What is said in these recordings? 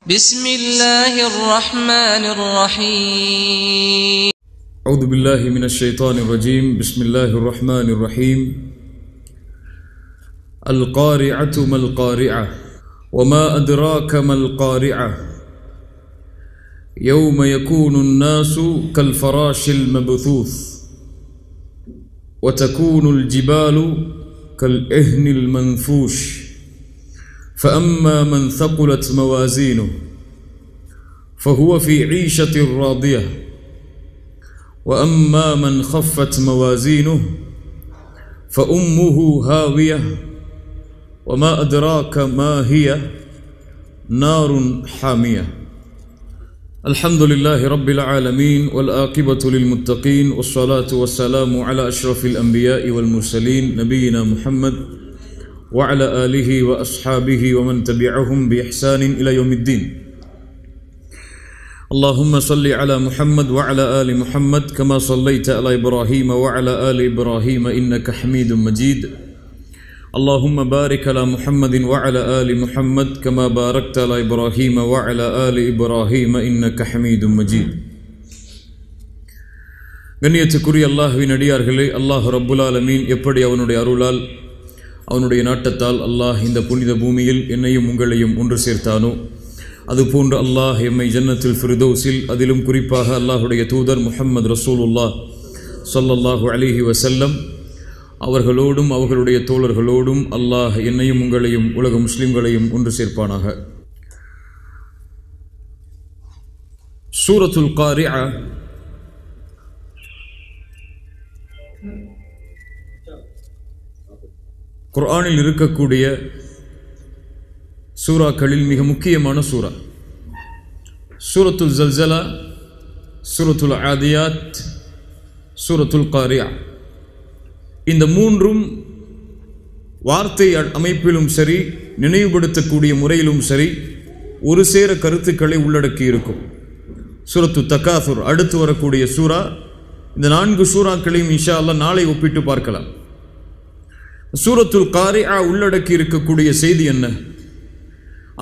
بسم الله الرحمن الرحيم. أعوذ بالله من الشيطان الرجيم. بسم الله الرحمن الرحيم. القارعة ما القارعة وما أدراك ما القارعة يوم يكون الناس كالفراش المبثوث وتكون الجبال كالعهن المنفوش فأما من ثقلت موازينه فهو في عيشة راضية وأما من خفت موازينه فأمه هاوية وما أدراك ما هي نار حامية. الحمد لله رب العالمين والعاقبة للمتقين والصلاة والسلام على أشرف الأنبياء والمرسلين نبينا محمد وعلى آله وأصحابه ومن تبعهم بإحسان إلى يوم الدين. اللهم صل على محمد وعلى آل محمد كما صليت على إبراهيم وعلى آل إبراهيم إنك حميد مجيد. اللهم بارك على محمد وعلى آل محمد كما باركت على إبراهيم وعلى آل إبراهيم إنك حميد مجيد. கண்ணியத்துக்குரிய அல்லாஹ்வின் அடியார்களே, அல்லாஹ் ரப்புல் ஆலமீன் எப்படி அவனுடைய அருளால் அவனுடைய நாட்டத்தால் அல்லாஹ் இந்த புனித பூமியில் என்னையும் உங்களையும் ஒன்று சேர்த்தானோ அதுபோன்று அல்லாஹ் எம்மை ஜன்னத்துல் ஃபிர்தௌஸில் அதிலும் குறிப்பாக அல்லாஹுடைய தூதர் முஹம்மது ரசூலுல்லாஹ் ஸல்லல்லாஹு அலைஹி வஸல்லம் அவர்களோடும் அவர்களுடைய தோழர்களோடும் அல்லாஹ் என்னையும் உங்களையும் உலக முஸ்லிம்களையும் ஒன்று சேர்ப்பானாக. சூரத்துல் காரிஆ குர்ஆனில் இருக்கக்கூடிய சூறாக்களில் மிக முக்கியமான சூரா. சூரத்துல் ஜல்சலா, சூரத்துல் ஆதியாத், சூரத்துல் காரிஆ. இந்த மூன்றும் வார்த்தை அமைப்பிலும் சரி, நினைவுபடுத்தக்கூடிய முறையிலும் சரி, ஒரு சேர கருத்துக்களை உள்ளடக்கி இருக்கும். சூரத்து தகாசுர் அடுத்து வரக்கூடிய சூரா. இந்த 4 சூறாக்களையும் இன்ஷா அல்லாஹ் நாளை ஒப்பிட்டு பார்க்கலாம். சூரத்துல் காரிஆ உள்ளடக்கி இருக்கக்கூடிய செய்தி என்ன?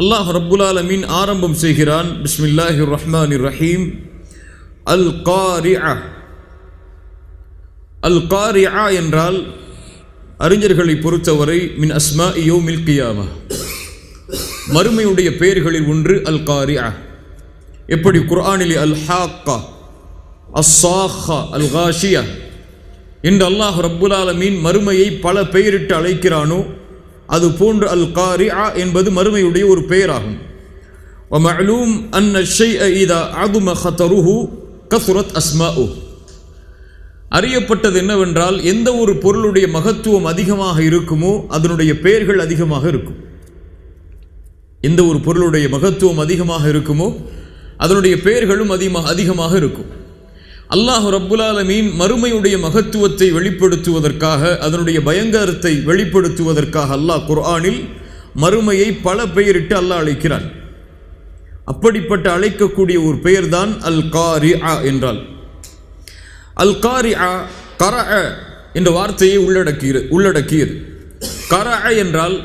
அல்லாஹ் ரப்புல் ஆலமீன் ஆரம்பம் செய்கிறான், பிஸ்மில்லாஹிர் ரஹ்மானிர் ரஹீம். அல் காரிஆ. அல் காரிஆ என்றால் அறிஞர்களை பொறுத்தவரை மின் அஸ்மாஇ யௌமில் கியாமா, மறுமையுடைய பெயர்களில் ஒன்று அல் காரிஆ. எப்படி குர்ஆனில் அல் ஹாக்கா, அஸ்ஸாஹா, அல் காஷியா என்று அல்லாஹ் ரப்புல் ஆலமீன் மறுமையை பல பெயரிட்டு அழைக்கிறானோ அது போன்று அல் காரிஆ என்பது மறுமையுடைய ஒரு பெயராகும். வமஅலூம் அன்ன ஷைஅ இதா அதும ஹதருஹு கஸரத் அஸ்மாஉ. அறியப்பட்டது என்னவென்றால், எந்த ஒரு பொருளுடைய மகத்துவம் அதிகமாக இருக்குமோ அதனுடைய பெயர்கள் அதிகமாக இருக்கும். எந்த ஒரு பொருளுடைய மகத்துவம் அதிகமாக இருக்குமோ அதனுடைய பெயர்களும் அதிகமாக இருக்கும். அல்லாஹ் ரப்புல் ஆலமீன் மறுமையுடைய மகத்துவத்தை வெளிப்படுத்துவதற்காக, அதனுடைய பயங்கரத்தை வெளிப்படுத்துவதற்காக அல்லாஹ் குர்ஆனில் மறுமையை பல பெயரிட்டு அல்லாஹ் அழைக்கிறான். அப்படிப்பட்ட அழைக்கக்கூடிய ஒரு பெயர்தான் அல் காரிஆ என்றால். அல் காரிஆ கரஅ என்ற வார்த்தையை உள்ளடக்கியது. கரஅ என்றால்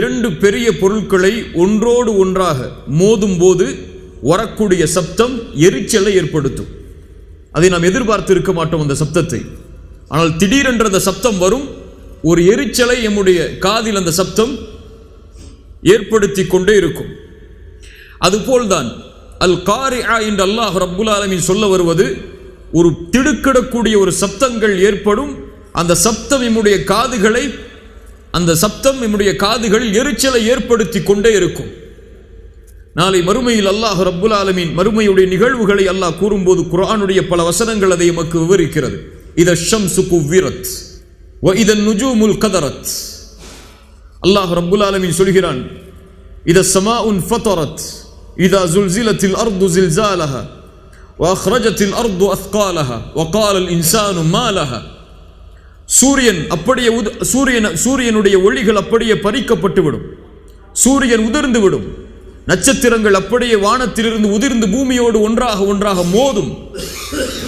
2 பெரிய பொருட்களை ஒன்றோடு ஒன்றாக மோதும் போது வரக்கூடிய சப்தம் எரிச்சலை ஏற்படுத்தும். அதை நாம் எதிர்பார்த்து இருக்க மாட்டோம் அந்த சப்தத்தை. ஆனால் திடீரென்ற அந்த சப்தம் வரும், ஒரு எரிச்சலை எம்முடைய காதில் அந்த சப்தம் ஏற்படுத்தி கொண்டே இருக்கும். அதுபோல்தான் அல் காரிஆ என்று அல்லாஹ் ரப்புல் ஆலமீன் சொல்ல வருவது, ஒரு திடுக்கிடக்கூடிய ஒரு சப்தங்கள் ஏற்படும். அந்த சப்தம் எம்முடைய காதுகளில் எரிச்சலை ஏற்படுத்தி கொண்டே இருக்கும். நாளை மறுமையில் அல்லாஹ் ரப்புல் ஆலமீன் மறுமையுடைய நிகழ்வுகளை அல்லாஹ் கூறும்போது குர்ஆனுடைய பல வசனங்கள் அதை எமக்கு விவரிக்கிறது. இத ஷம்சு குவ்விரத் வ இதன் நுஜூமுல் கதரத். அல்லாஹ் ரப்புல் ஆலமீன் சொல்கிறான், இத ஸமாஉன் ஃபதரத் இதா ஸுல்ஸிலத்தில் அர்து ஸில்ஸாலஹா வ அக்ரஜத்தில் அர்து அஸ்காலஹா வ காலல் இன்சானு மா லஹா. சூரியனுடைய ஒளிகள் அப்படியே பறிக்கப்பட்டு விடும், சூரியன் உதிர்ந்து விடும், நட்சத்திரங்கள் அப்படியே வானத்திலிருந்து உதிர்ந்து பூமியோடு ஒன்றாக மோதும்.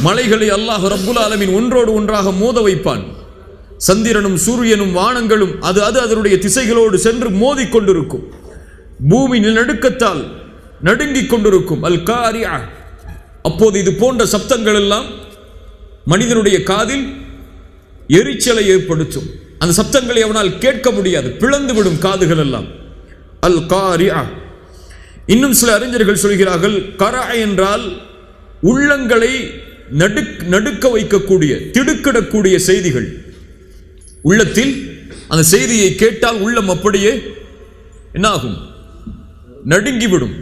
மலைகளை அல்லாஹ் ரப்புல் ஆலமீன் ஒன்றோடு ஒன்றாக மோத வைப்பான். சந்திரனும் சூரியனும் வானங்களும் அது அதனுடைய திசைகளோடு சென்று மோதிக்கொண்டிருக்கும். பூமி நிலநடுக்கத்தால் நடுங்கிக் கொண்டிருக்கும். அல் காரியா. அப்போது இது போன்ற சப்தங்கள் எல்லாம் மனிதனுடைய காதில் எரிச்சலை ஏற்படுத்தும். அந்த சப்தங்களை அவனால் கேட்க முடியாது, பிளந்து விடும் காதுகள் எல்லாம். அல் காரியா. இன்னும் சில அறிஞர்கள் சொல்கிறார்கள், கரா என்றால் உள்ளங்களை நடுக்க வைக்கக்கூடிய, திடுக்கிடக்கூடிய செய்திகள். உள்ளத்தில் அந்த செய்தியை கேட்டால் உள்ளம் அப்படியே என்னாகும்? நடுங்கிவிடும்.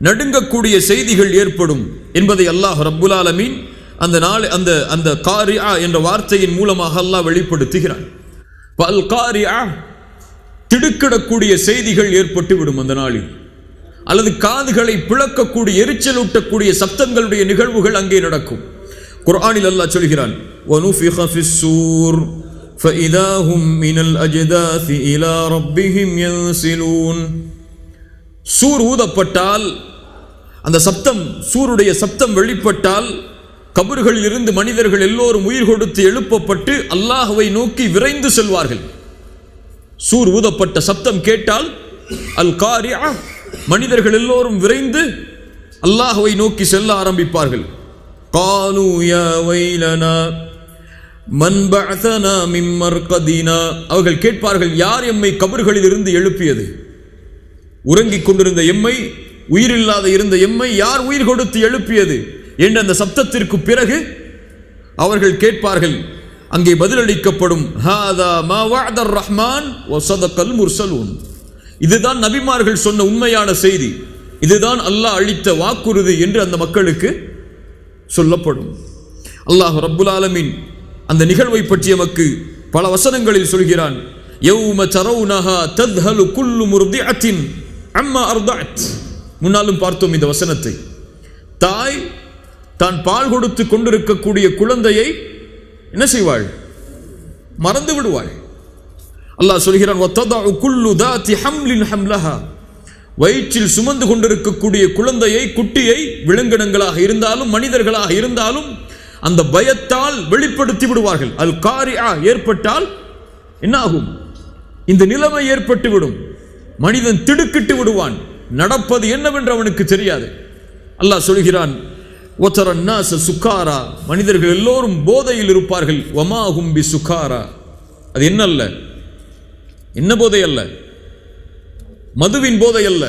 நடுங்கக்கூடிய செய்திகள் ஏற்படும் என்பதை அல்லாஹ் ரப்புல் ஆலமீன் அந்த காரியா என்ற வார்த்தையின் மூலமாக அல்லாஹ் வெளிப்படுத்துகிறான். அல் காரியா, திடுக்கிடக்கூடிய செய்திகள் ஏற்பட்டு விடும் அந்த நாளில். அல்லது காதுகளை பிளக்கக்கூடிய, எரிச்சலூட்டக்கூடிய சப்தங்களுடைய நிகழ்வுகள் அங்கே நடக்கும். குர்ஆனில் அல்லாஹ் சொல்கிறான், وَنُفِخَ فِي الصُّورِ فَإِذَا هُمْ مِنَ الْأَجْدَاثِ إِلَى رَبِّهِمْ يَنْسِلُونَ. சூர் ஊதப்பட்டால், அந்த சப்தம், சூருடைய சப்தம் வெளிப்பட்டால், கபர்களில் இருந்து மனிதர்கள் எல்லோரும் உயிர் கொடுத்து எழுப்பப்பட்டு அல்லாஹ்வை நோக்கி விரைந்து செல்வார்கள். சூர் ஊதப்பட்ட சப்தம் கேட்டால் அல் காரியா, மனிதர்கள் எல்லோரும் விரைந்து அல்லாஹ்வை நோக்கி செல்ல ஆரம்பிப்பார்கள். காலு யா வைலனா மன் பஅஸனா மின் மர்கதினா. அவர்கள் கேட்பார்கள், யார் எம்மை கபர்களில் இருந்து எழுப்பியது? உறங்கிக் கொண்டிருந்த எம்மை, உயிரில்லாத இருந்த எம்மை யார் உயிர் கொடுத்து எழுப்பியது என்ற அந்த சப்தத்திற்கு பிறகு அவர்கள் கேட்பார்கள். அங்கே பதிலளிக்கப்படும், ஹாதா மா வஅதர் ரஹ்மான் வ ஸதகல் முர்ஸலூன். இதுதான் நபிமார்கள் சொன்ன உண்மையான செய்தி, இதுதான் அல்லாஹ் அளித்த வாக்குறுதி என்று அந்த மக்களுக்கு சொல்லப்படும். அல்லாஹ் ரப்புல் ஆலமீன் அந்த நிகழ்வை பற்றி நமக்கு பல வசனங்களில் சொல்கிறான். யௌம தரவுனஹா தத்ஹலு குல்லு முர்திஅத்தின் அம்மா அர்தஅத். முன்னாலும் பார்த்தோம் இந்த வசனத்தை. தாய் தான் பால் கொடுத்து கொண்டிருக்கக்கூடிய குழந்தையை என்ன செய்வாள்? மறந்து விடுவாள். அல்லாஹ் சொல்கிறான், வததஉ குல்லு தாதி ஹம்லின் ஹம்லஹா. வயிற்றில் சுமந்து கொண்டிருக்கக்கூடிய குழந்தையை, குட்டியை, விலங்கினங்களாக இருந்தாலும் மனிதர்களாக இருந்தாலும் அந்த பயத்தால் வெளிப்படுத்தி விடுவார்கள். அல் காரியா ஏற்பட்டால் என்ன ஆகும்? இந்த நிலைமை ஏற்பட்டுவிடும். மனிதன் திடுக்கிட்டு விடுவான். நடப்பது என்னவென்று அவனுக்கு தெரியாது. அல்லாஹ் சொல்கிறான், ஒத்தரன்னாச சுக்காரா. மனிதர்கள் எல்லோரும் போதையில் இருப்பார்கள். வமாஹும் பி சுக்காரா. அது என்ன அல்ல, என்ன போதை அல்ல, மதுவின் போதை அல்ல.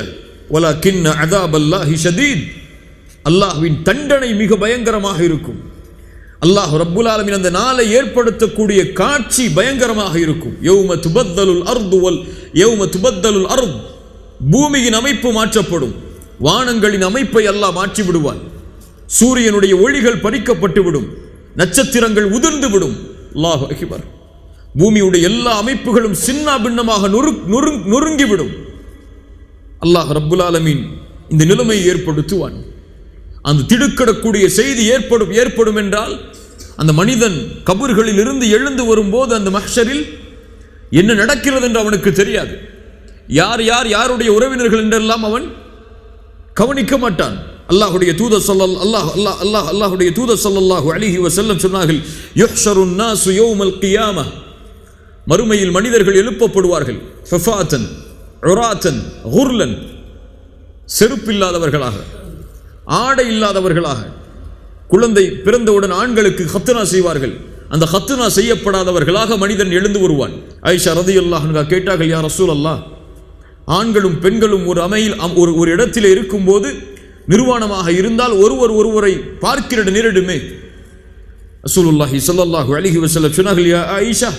வலக்கின்ன அஸாபல்லாஹி ஷதீத். அல்லாஹ்வின் தண்டனை மிக பயங்கரமாக இருக்கும். அல்லாஹ் ரப்புல் ஆலமீன் அந்த நாளை ஏற்படுத்தக்கூடிய காட்சி பயங்கரமாக இருக்கும். யௌம துபத்தலுல் அர்து வல் யௌம துபத்தலுல் அர்த். பூமியின் அமைப்பு மாற்றப்படும். வானங்களின் அமைப்பை அல்லாஹ் மாற்றி விடுவான். சூரியனுடைய ஒளிகள் பறிக்கப்பட்டு விடும். நட்சத்திரங்கள் உதிர்ந்து விடும். அல்லாஹு அக்பர். பூமியுடைய எல்லா அமைப்புகளும் சின்ன பின்னமாக நொறுங்கிவிடும். அல்லாஹ் ரப்புல் ஆலமீன் இந்த நிலைமையை ஏற்படுத்துவான். அந்த திடுக்கிடக்கூடிய செய்தி ஏற்படும் என்றால், அந்த மனிதன் கபர்களில் இருந்து எழுந்து வரும்போது அந்த மஹ்ஷரில் என்ன நடக்கிறது என்று அவனுக்கு தெரியாது. யார் யார் யாருடைய உறவினர்கள் என்றெல்லாம் அவன் கவனிக்க மாட்டான். அல்லாஹ்வுடைய தூதர் ஸல்லல்லாஹு அலைஹி வஸல்லம் சொன்னார்கள், யுஹ்ஷருன் நாசு யௌமல் கியாமah. மறுமையில் மனிதர்கள் எழுப்பப்படுவார்கள். ஃபஃபாத்தன் உராத்தன் குர்லன். செருப்பில்லாதவர்களாக, ஆடை இல்லாதவர்களாக. குழந்தை பிறந்தவுடன் ஆண்களுக்கு ஹத்னா செய்வார்கள். அந்த ஹத்னா செய்யப்படாதவர்களாக மனிதன் எழுந்து வருவான். ஆயிஷா ரலியல்லாஹு அன்ஹா கேட்டார்கள், யா ரசூலல்லாஹ், ஆண்களும் பெண்களும் ஒரு இடத்திலே இருக்கும்போது நிர்வாணமாக இருந்தால் ஒருவரை பார்க்கிற நேரிடுமே. ரசூலுல்லாஹி ஸல்லல்லாஹு அலைஹி வஸல்லம் சொன்னார்கள், யா ஆயிஷா,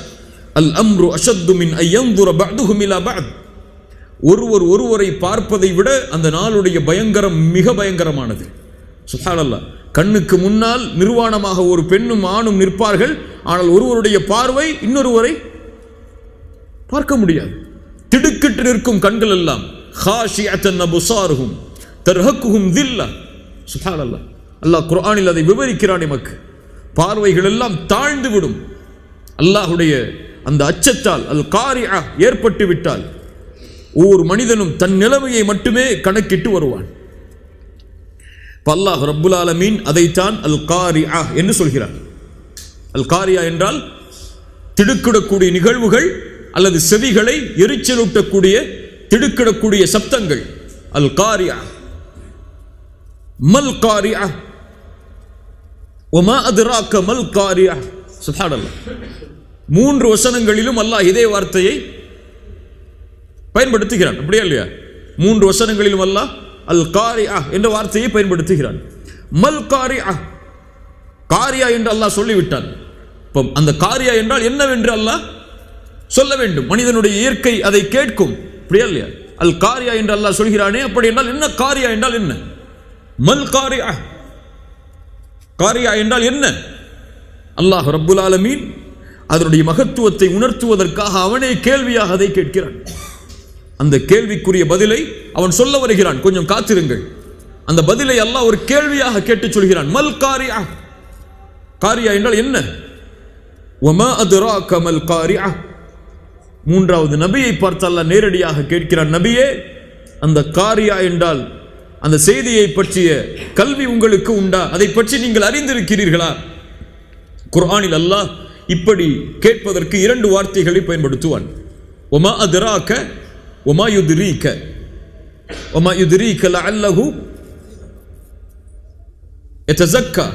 அல் அம்ரு அஷத்து மின் அன் யன்துர பஅதுஹும் இலா பஅத். ஒருவரை பார்ப்பதை விட அந்த நாளுடைய பயங்கரம் மிக பயங்கரமானது. சுப்ஹானல்லாஹ். கண்ணுக்கு முன்னால் நிர்வாணமாக ஒரு பெண்ணும் ஆணும் நிற்பார்கள். ஆனால் ஒருவருடைய பார்வை இன்னொருவரை பார்க்க முடியாது. திடுக்கிட்டு நிற்கும் கண்கள் எல்லாம். ஹாஷிஅத்தன் அப்சாருஹும் தர்ஹக்குஹும் தில்லா. சுப்ஹானல்லாஹ். அல்லாஹ் குர்ஆனில் அதை விவரிக்கிறான் நமக்கு. பார்வைகள் எல்லாம் தாழ்ந்து விடும். அல்லாஹ்வுடைய அந்த அச்சத்தால், அல் காரியா ஏற்பட்டு விட்டால் ஒவ்வொரு மனிதனும் தன் நிலைமையை மட்டுமே கணக்கிட்டு வருவான். அல்லாஹ் ரப்புல் ஆலமீன் அதைத்தான் அல் காரியா என்று சொல்கிறார். அல் காரியா என்றால் திடுக்கிடக்கூடிய நிகழ்வுகள் அல்லது செவிகளை எரிச்சலூட்டக்கூடிய திடுக்கிடக்கூடிய சப்தங்கள். அல் காரியா. மல் காரியா வமா அத்ராக மல் காரியா. சுப்ஹானல்லாஹ். 3 வசனங்களிலும் அல்லாஹ் இதே வார்த்தையை பயன்படுத்துகிறான். அப்படியா இல்லையா? 3 வசனங்களிலும் அல்லாஹ் அல் காரியா என்ற வார்த்தையை பயன்படுத்துகிறான். மல் காரியா, காரியா என்று அல்லாஹ் சொல்லிவிட்டான். அந்த காரியா என்றால் என்னவென்று அல்லாஹ் சொல்ல வேண்டும். மனிதனுடைய இயற்கை அதை கேட்கும். அப்படியா இல்லையா? அல் காரியா என்று அல்லாஹ் சொல்கிறானே, அப்படி என்றால் என்ன? காரியா என்றால் என்ன? மல் காரியா, காரியா என்றால் என்ன? அல்லாஹ் ரப்புல் ஆலமீன் அதனுடைய மகத்துவத்தை உணர்த்துவதற்காக அவனே கேள்வியாக அதை கேட்கிறான். அந்த கேள்விக்குரிய பதிலை அவன் சொல்ல வருகிறான். கொஞ்சம் காத்திருங்கள். அந்த பதிலை அல்லாஹ் ஒரு கேள்வியாக கேட்டு சொல்கிறான். மல் காரியா, காரியா என்றால் என்ன? வமா அத்ராக மல் காரியா. 3வது நபியை பார்த்து அல்லாஹ் நேரடியாக கேட்கிறான், நபியே, அந்த காரியா என்றால் அந்த செய்தியை பற்றிய கல்வி உங்களுக்கு உண்டா? அதை பற்றி நீங்கள் அறிந்திருக்கிறீர்களா? குர்ஆனில் அல்லாஹ் இப்படி கேட்பதற்கு 2 வார்த்தைகளை பயன்படுத்துவான். வமா அத்ராக வமா யுத்ரீக. வமா யுத்ரீக லஅல்லஹு யதஸக்கா.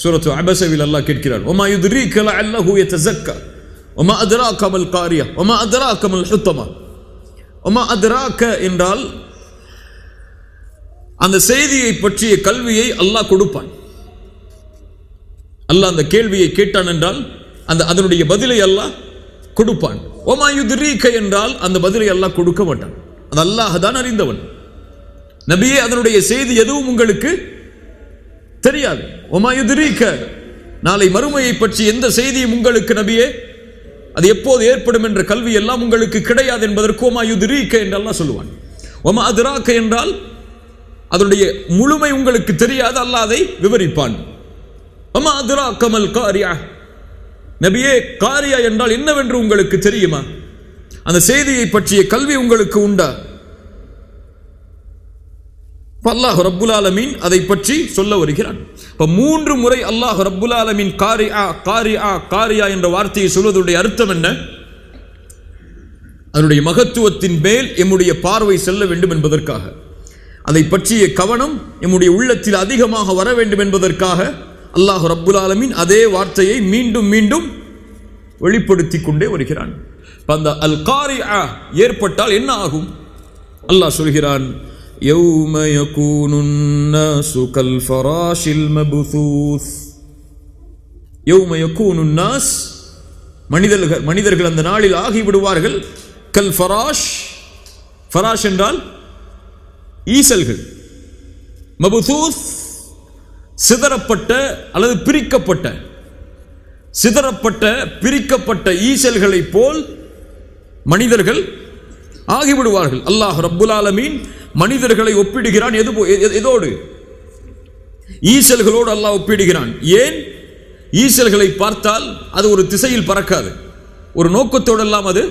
சூரத்து அபஸவில் அல்லாஹ் கேட்கிறான், வமா யுத்ரீக லஅல்லஹு யதஸக்கா வமா அத்ராக மல் காரியா வமா அத்ராக மல் ஹுத்தமா. வமா அத்ராக என்றால் அந்த செய்தியை பற்றிய கல்வியை அல்லாஹ் கொடுப்பான். அல்லாஹ் அந்த கேள்வியை கேட்டான் என்றால் அதனுடைய பதிலை அல்லாஹ் கொடுப்பான். வமா யுத்ரீக என்றால் அந்த பதிலை அல்லாஹ் கொடுக்க மாட்டான். அது அல்லாஹ் தான் அறிந்தவன். நபியே, அதனுடைய செய்தி எதுவும் உங்களுக்கு தெரியாது. வமா யுத்ரீக, நாளை மறுமையை பற்றி எந்த செய்தியும் உங்களுக்கு நபியே, அது எப்போது ஏற்படும் என்ற கல்வி எல்லாம் உங்களுக்கு கிடையாது என்பதற்கு வமா யுத்ரீக என்று அல்லாஹ் சொல்லுவான். வமா அத்ராக என்றால் அதனுடைய முழுமை உங்களுக்கு தெரியாது, அல்லாஹ் அதை விவரிப்பான். வமா அத்ராக மல் காரியா. நபியே, காரியா என்றால் என்னவென்று உங்களுக்கு தெரியுமா? அந்த செய்தியை பற்றிய கல்வி உங்களுக்கு உண்டா? அல்லாஹ் ரப்புல் ஆலமீன் அதை பற்றி சொல்ல வருகிறான். 3 முறை அல்லாஹ் ரப்புல் ஆலமீன் காரியா காரியா காரியா என்ற வார்த்தையை சொல்வதனுடைய அர்த்தம் என்ன? அதனுடைய மகத்துவத்தின் மேல் எம்முடைய பார்வை செல்ல வேண்டும் என்பதற்காக, அதை பற்றிய கவனம் எம்முடைய உள்ளத்தில் அதிகமாக வர வேண்டும் என்பதற்காக அல்லாஹ் ரப்புல் ஆலமீன் அதே வார்த்தையை மீண்டும் மீண்டும் வெளிப்படுத்தி கொண்டே வருகிறான். அந்த அல் காரியா ஏற்பட்டால் என்ன ஆகும்? அல்லாஹ் சொல்கிறான், யௌம யகூனுன் நாசு கல் ஃபராஷில் மப்தூஸ். யௌம யகூனுன் நாஸ், மனிதர்கள் அந்த நாளில் ஆகிவிடுவார்கள். கல் ஃபராஷ், ஃபராஷ் என்றால் ஈசல்கள். மப்தூஸ், சிதறப்பட்ட அல்லது பிரிக்கப்பட்ட, சிதறப்பட்ட பிரிக்கப்பட்ட ஈசல்களை போல் மனிதர்கள் ஆகிவிடுவார்கள். அல்லாஹ் ரப்புல் ஆலமீன் மனிதர்களை ஒப்பிடுகிறான். எதோடு? ஈசல்களோடு அல்லாஹ் ஒப்பிடுகிறான். ஏன்? ஈசல்களை பார்த்தால் அது ஒரு திசையில் பறக்காது, ஒரு நோக்கத்தோடு எல்லாம் அது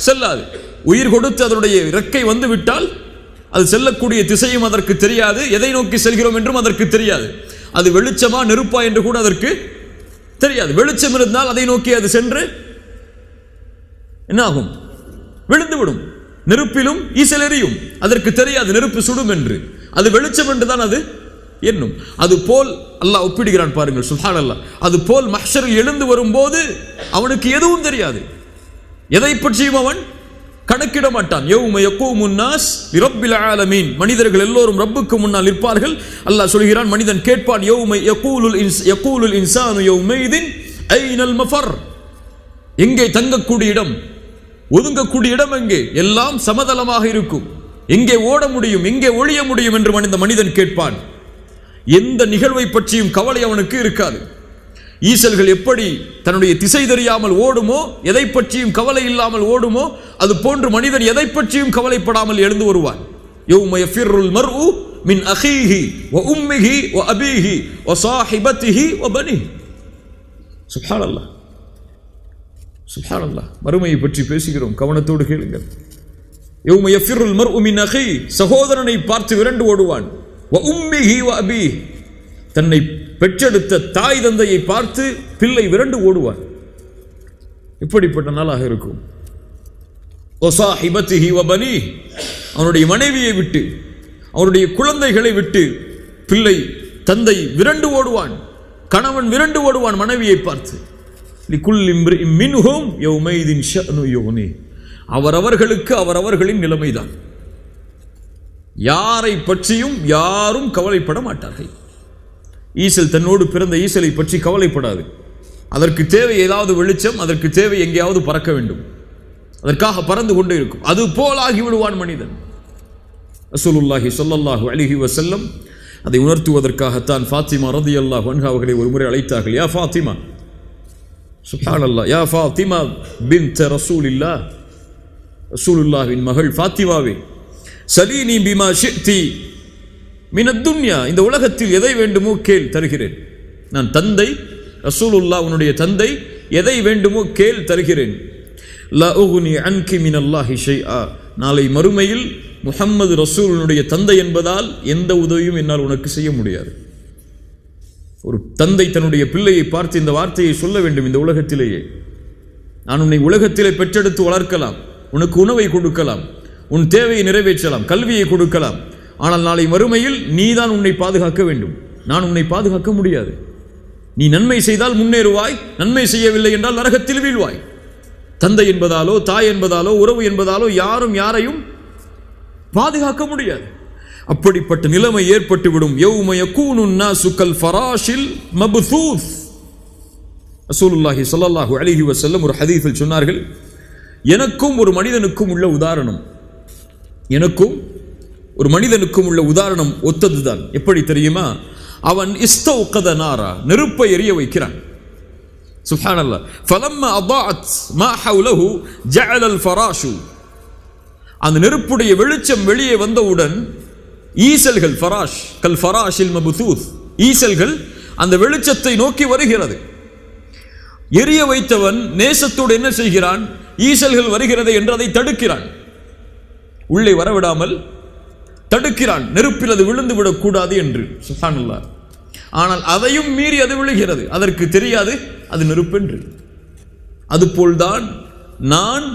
செல்லாது. உயிர் கொடுத்து அதனுடைய இறக்கை வந்து விட்டால் அது செல்லக்கூடிய திசையும் அதற்கு தெரியாது, எதை நோக்கி செல்கிறோம் என்றும் அதற்கு தெரியாது. அது வெளிச்சமா நெருப்பா என்று கூட அதற்கு தெரியாது. வெளிச்சம் இருந்தால் அதை நோக்கி அது சென்று என்ன ஆகும்? விழுந்துவிடும். நெருப்பிலும் ஈசல் எரியும், அதற்கு தெரியாது நெருப்பு சுடும் என்று. அது வெளிச்சம் என்றுதான் அது என்னும். அது போல் அல்லாஹ் ஒப்பிடுகிறான். பாருங்கள், சுப்ஹானல்லாஹ். அது போல் மஹ்ஷரில் எழுந்து வரும்போது அவனுக்கு எதுவும் தெரியாது, எதை பற்றியும் அவன் கணக்கிட மாட்டான். யௌம யகூமுன் நாஸ் லிரப்பில் ஆலமீன், மனிதர்கள் எல்லோரும் ரப்புக்கு முன்னால் நிற்பார்கள். அல்லாஹ் சொல்கிறான், மனிதன் கேட்பான், யௌம யகூலுல் இன்சானு யௌமைதின் ஐனல் மஃபர், எங்கே தங்கக்கூடிய இடம், ஒதுங்கக்கூடிய இடம் எங்கே? எல்லாம் சமதளமாக இருக்கும், எங்கே ஓட முடியும், எங்கே ஒளிய முடியும் என்று மனிதன் கேட்பான். எந்த நிகழ்வை பற்றியும் கவலை அவனுக்கு இருக்காது. ஈசல்கள் எப்படி தன்னுடைய திசை தெரியாமல் ஓடுமோ, எதை பற்றியும் கவலை இல்லாமல் ஓடுமோ, அது போன்று மனிதன் எதை பற்றியும் கவலைப்படாமல் எழுந்து வருவான். யௌம யஃபிர்ருல் மர்உ மின் அஹீஹி வ உம்மிஹி வ அபீஹி வ ஸாஹிபத்திஹி வ பனிஹி. சுப்ஹானல்லாஹ், சுப்ஹானல்லாஹ். மறுமையை பற்றி பேசுகிறோம், கவனத்தோடு கேளுங்கள். யௌம யஃபிர்ருல் மர்உ மின் அஹீஹி, சகோதரனை பார்த்து விரண்டு ஓடுவான். வ உம்மிஹி வ அபீஹி, தன்னை பெற்றெடுத்த தாய் தந்தையை பார்த்து பிள்ளை விரண்டு ஓடுவான். இப்படிப்பட்ட நாளாக இருக்கும். அவனுடைய மனைவியை விட்டு, அவனுடைய குழந்தைகளை விட்டு பிள்ளை தந்தை விரண்டு ஓடுவான், கணவன் விரண்டு ஓடுவான் மனைவியை பார்த்து. அவரவர்களுக்கு அவரவர்களின் நிலைமைதான். யாரை பற்றியும் யாரும் கவலைப்பட மாட்டார்கள். ஈசல் தன்னோடு பிறந்த ஈசலை பற்றி கவலைப்படாது. அதற்கு தேவை ஏதாவது வெளிச்சம், அதற்கு தேவை எங்கேயாவது பறக்க வேண்டும், அதற்காக பறந்து கொண்டே இருக்கும். அது போல் ஆகிவிடுவான் மனிதன். ரசூலுல்லாஹி ஸல்லல்லாஹு அலைஹி வஸல்லம் அதை உணர்த்துவதற்காகத்தான் ஃபாத்திமா ரலியல்லாஹு அன்ஹா அவர்களை ஒருமுறை அழைத்தார்கள். யா ஃபாத்திமா, சுப்ஹானல்லாஹ், யா ஃபாத்திமா பின்த் ரசூலில்லாஹ், ரசூலுல்லாஹ்வின் மகள் ஃபாத்திமாவே, சலீனி பிமா ஷிஅ்தி மினத் துன்யா, இந்த உலகத்தில் எதை வேண்டுமோ கேள் தருகிறேன். நான் தந்தை, ரசூலுல்லாஹ் உன்னுடைய தந்தை, எதை வேண்டுமோ கேள் தருகிறேன். லா உக்னி அன்கி மினல்லாஹி ஷைஆ, நாளை மறுமையில் முஹம்மது ரசூலுடைய தந்தை என்பதால் எந்த உதவியும் என்னால் உனக்கு செய்ய முடியாது. ஒரு தந்தை தன்னுடைய பிள்ளையை பார்த்து இந்த வார்த்தையை சொல்ல வேண்டும். இந்த உலகத்திலேயே நான் உன்னை உலகத்திலே பெற்றெடுத்து வளர்க்கலாம், உனக்கு உணவை கொடுக்கலாம், உன் தேவையை நிறைவேற்றலாம், கல்வியை கொடுக்கலாம். ஆனால் நாளை மறுமையில் நீதான் உன்னை பாதுகாக்க வேண்டும். நான் உன்னை பாதுகாக்க முடியாது. நீ நன்மை செய்தால் முன்னேறுவாய், நன்மை செய்யவில்லை என்றால் நரகத்தில் வீழ்வாய். தந்தை என்பதாலோ தாய் என்பதாலோ உறவு என்பதாலோ யாரும் யாரையும் பாதுகாக்க முடியாது. அப்படிப்பட்ட நிலைமை ஏற்பட்டுவிடும். யௌம யகூனுன் நாசு கல் ஃபராஷில் மப்தூஸ். ரசூலுல்லாஹி ஸல்லல்லாஹு அலைஹி வஸல்லம் ஒரு ஹதீஸில் சொன்னார்கள், எனக்கும் ஒரு மனிதனுக்கும் உள்ள உதாரணம், எனக்கும் ஒரு மனிதனுக்கும் உள்ள உதாரணம் ஒத்ததுதான். எப்படி தெரியுமா? அவன் இஸ்தௌகத நாரா, நெருப்பை எரிய வைக்கிறான். சுப்ஹானல்லாஹ். ஃபலம்மா அதாஅத் மா ஹவுலஹு ஜஅல அல் ஃபராஷு, அந்த நெருப்புடைய வெளிச்சம் வெளியே வந்தவுடன் ஈசல்கள், ஃபராஷ் கல் ஃபராஷில் மப்தூஸ், ஈசல்கள் அந்த வெளிச்சத்தை நோக்கி வருகிறது. எரிய வைத்தவன் நேசத்தோடு என்ன செய்கிறான்? ஈசல்கள் வருகிறது என்று அதை தடுக்கிறான், உள்ளே வரவிடாமல் தடுக்கிறான், நெருப்பில் அது விழுந்து விடக்கூடாது என்று. சுப்ஹானல்லாஹ். ஆனால் அதையும் மீறி அது விழுகிறது, அதற்கு தெரியாது அது நெருப்பென்று. அதுபோல்தான் நான்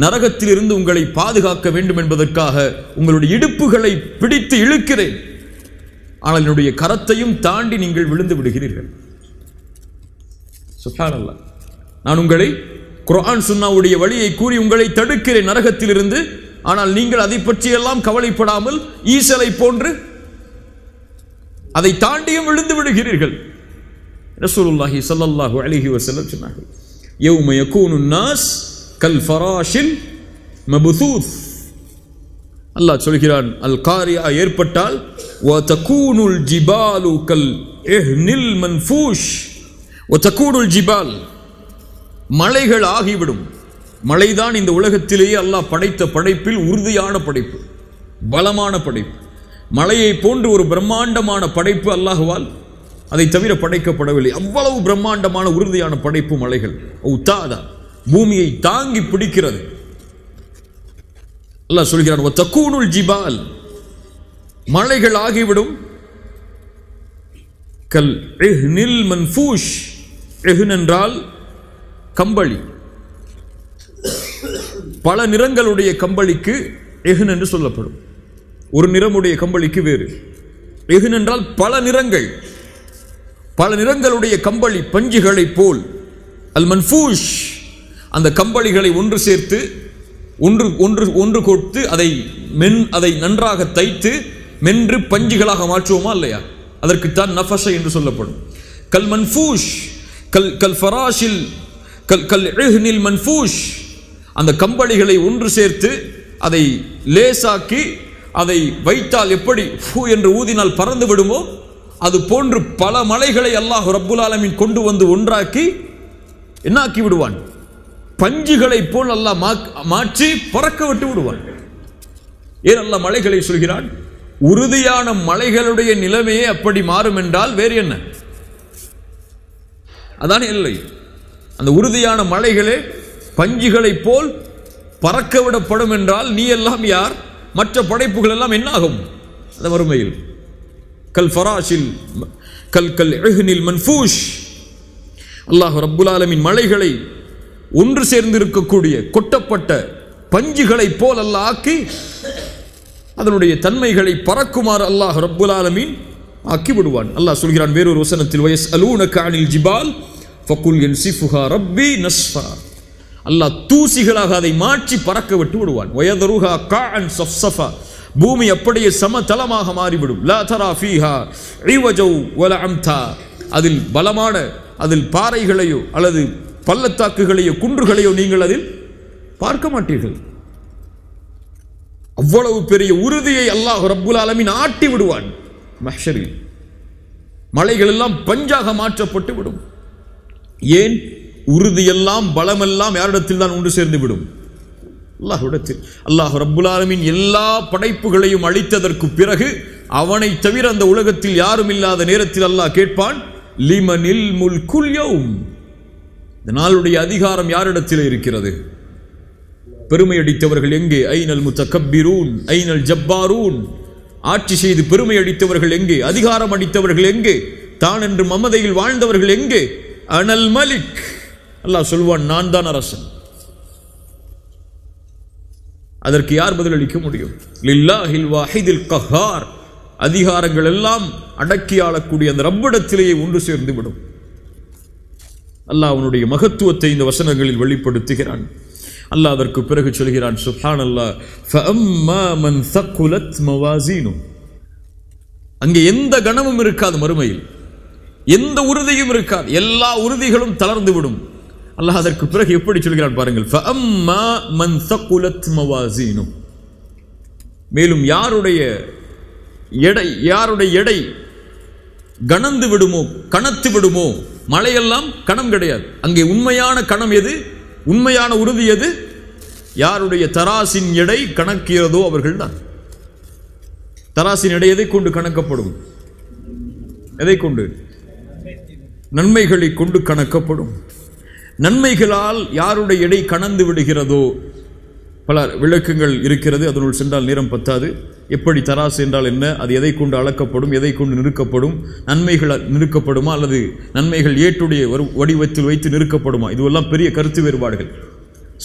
நரகத்திலிருந்து உங்களை பாதுகாக்க வேண்டும் என்பதற்காக உங்களுடைய இடுப்புகளை பிடித்து இழுக்கிறேன், ஆனால் என்னுடைய கரத்தையும் தாண்டி நீங்கள் விழுந்து விடுகிறீர்கள். சுப்ஹானல்லாஹ். நான் உங்களை குர்ஆன் சுன்னாவுடைய வழியை கூறி உங்களை தடுக்கிறேன் நரகத்திலிருந்து, ஆனால் நீங்கள் அதை பற்றியெல்லாம் கவலைப்படாமல் ஈசலை போன்று அதை தாண்டியும் விழுந்து விடுகிறீர்கள். ரசூலுல்லாஹி ஸல்லல்லாஹு அலைஹி வஸல்லம் சொன்னார்கள், யௌம யகூனுன் நாஸ் கல் ஃபராஷில் மப்தூஸ். அல்லாஹ் சொல்கிறான், அல் காரியா ஏற்பட்டால் வ தகூனுல் ஜிபாலு கல் இஹ்னில் மன்ஃபூஷ். வ தகூனுல் ஜிபால், மலைகள் ஆகிவிடும். மலைதான் இந்த உலகத்திலேயே அல்லாஹ் படைத்த படைப்பில் உறுதியான படைப்பு, பலமான படைப்பு. மலையை போன்று ஒரு பிரம்மாண்டமான படைப்பு அல்லாஹ்வால் அதை தவிர படைக்கப்படவில்லை. அவ்வளவு பிரம்மாண்டமான உறுதியான படைப்பு மலைகள். உத்தாதா, பூமியை தாங்கி பிடிக்கிறது. அல்லாஹ் சொல்கிறான், வ தகூனுல் ஜிபால், மலைகள் ஆகிவிடும். கல் இஹ்னில் மன்ஃபூஷ், இஹ்ன் என்றால் கம்பளி. பல நிறங்களுடைய கம்பளிக்கு இஹ்ன் என்று சொல்லப்படும். ஒரு நிறமுடைய கம்பளிக்கு வேறு. இஹ்ன் என்றால் பல நிறங்கள், பல நிறங்களுடைய கம்பளி பஞ்சுகளை போல். அல் மன்ஃபூஷ், அந்த கம்பளிகளை ஒன்று சேர்த்து ஒன்று கொடுத்து அதை நன்றாக தைத்து மென்று பஞ்சுகளாக மாற்றுவோமா இல்லையா? அதற்குத்தான் நஃபஷ என்று சொல்லப்படும். கல் மன்ஃபூஷ் கல் ஃபராஷில் கல் இஹ்னில் மன்ஃபூஷ், அந்த கம்பளிகளை ஒன்று சேர்த்து அதை லேசாக்கி அதை வைத்தால் எப்படி ஃபூ என்று ஊதினால் பறந்து விடுமோ அது போன்று பல மலைகளை அல்லாஹ் ரப்புல் ஆலமீன் கொண்டு வந்து ஒன்றாக்கி என்னாக்கி விடுவான்? பஞ்சுகளை போல் அல்லாஹ் மாற்றி பறக்க விட்டு விடுவான். ஏன் அல்லாஹ் மலைகளை சொல்கிறான்? உறுதியான மலைகளுடைய நிலைமையே அப்படி மாறும் என்றால் வேறு என்ன? அதான் இல்லை. அந்த உறுதியான மலைகளே பஞ்சுகளை போல் பறக்க விடப்படும் என்றால் நீ எல்லாம் யார்? மற்ற படைப்புகள் எல்லாம் என்ன ஆகும் அந்த மறுமையில்? கல் ஃபராஷில் கல் இஹ்னில் மன்ஃபூஷ். அல்லாஹ் ரப்புல் ஆலமீன் மலைகளை ஒன்று சேர்ந்து இருக்கக்கூடிய கொட்டப்பட்ட பஞ்சுகளை போல் அல்லாஹ் ஆக்கி அதனுடைய தன்மைகளை பறக்குமாறு அல்லாஹ் ரப்புல் ஆலமீன் ஆக்கி விடுவான். அல்லாஹ் சொல்கிறான் வேறொரு வசனத்தில் வயஸ்அலூனக அனில் ஜிபால் ஃபகுல் யன்சிஃபுஹா ரப்பி நஸ்ஃபா. அல்லாஹ் தூசிகளாக அதை மாற்றி பறக்க விட்டு விடுவான். வயதருஹா காஅன் ஸஃஸஃபா, பூமி அப்படியே சமதளமாக மாறிவிடும். லா தரா ஃபீஹா இவஜௌ வல அம்தா, அதில் பலமான அதில் பாறைகளையோ அல்லது பள்ளத்தாக்குகளையோ குன்றுகளையோ நீங்கள் அதில் பார்க்க மாட்டீர்கள். அவ்வளவு பெரிய உறுதியை அல்லாஹ் ரப்புல் ஆலமீன் ஆட்டி விடுவான். மஹ்ஷரில் மலைகள் எல்லாம் பஞ்சாக மாற்றப்பட்டு விடும். ஏன்? உறுதியெல்லாம் பலமெல்லாம் யாரிடத்தில் தான் ஒன்று சேர்ந்து விடும்? அல்லாஹ்விடத்தில். அல்லாஹ் ரப்புல் ஆலமீன் எல்லா படைப்புகளையும் அழித்ததற்கு பிறகு அவனை தவிர அந்த உலகத்தில் யாரும் இல்லாத நேரத்தில் அல்லாஹ் கேட்பான், லிமனில் முல்குல் யௌம், இந்த நாளுடைய அதிகாரம் யாரிடத்தில் இருக்கிறது? பெருமை அடித்தவர்கள் எங்கே? ஐனல் முத்தகப்பிரூன் ஐனல் ஜப்பாரூன், ஆட்சி செய்து பெருமை அடித்தவர்கள் எங்கே? அதிகாரம் அடித்தவர்கள் எங்கே? தான் என்று மமதையில் வாழ்ந்தவர்கள் எங்கே? அனல் மலிக், அல்லாஹ் சொல்வான் நான் தான் அரசன். அதற்கு யார் பதிலளிக்க முடியும்? லில்லாஹில் வாஹிதில் கஹார், அதிகாரங்கள் எல்லாம் அடக்கி ஆளக்கூடிய அந்த ரப்பிடத்திலேயே ஒன்று சேர்ந்து விடும். அல்லாஹ் அவனுடைய மகத்துவத்தை இந்த வசனங்களில் வெளிப்படுத்துகிறான். அல்லாஹ் அதற்கு பிறகு சொல்கிறான், சுப்ஹானல்லாஹ், ஃபஅம்மா மன் ஸகுலத் மவாஸீனு, அங்கே எந்த கணமும் இருக்காது, மறுமையில் எந்த உறுதியும் இருக்காது, எல்லா உறுதிகளும் தளர்ந்து விடும். அல்லாஹ் அதற்கு பிறகு எப்படி சொல்கிறான் பாருங்கள், ஃபஅம்மா மன் ஸகுலத் மவாஸீனு, மேலும் யாருடைய எடை கணந்து விடுமோ, கணத்து விடுமோ, மழையெல்லாம் கணம் கிடையாது. அங்கே உண்மையான கணம் எது? உண்மையான உறுதி எது? யாருடைய தராசின் எடை கணக்கிறதோ அவர்கள் தான். தராசின் எடை எதை கொண்டு கணக்கப்படும்? எதை கொண்டு? நன்மைகளை கொண்டு கணக்கப்படும். நன்மைகளால் யாருடைய எடை கணந்து விடுகிறதோ, பல விளக்கங்கள் இருக்கிறது, அதனுள் சென்றால் நேரம் பத்தாது. எப்படி தராசு என்றால் என்ன, அது எதை கொண்டு அளக்கப்படும், எதை கொண்டு நிறுக்கப்படும், நன்மைகள் நிறுக்கப்படுமா அல்லது நன்மைகள் ஏட்டுடைய வடிவத்தில் வைத்து நிறுக்கப்படுமா, இதுவெல்லாம் பெரிய கருத்து வேறுபாடுகள்.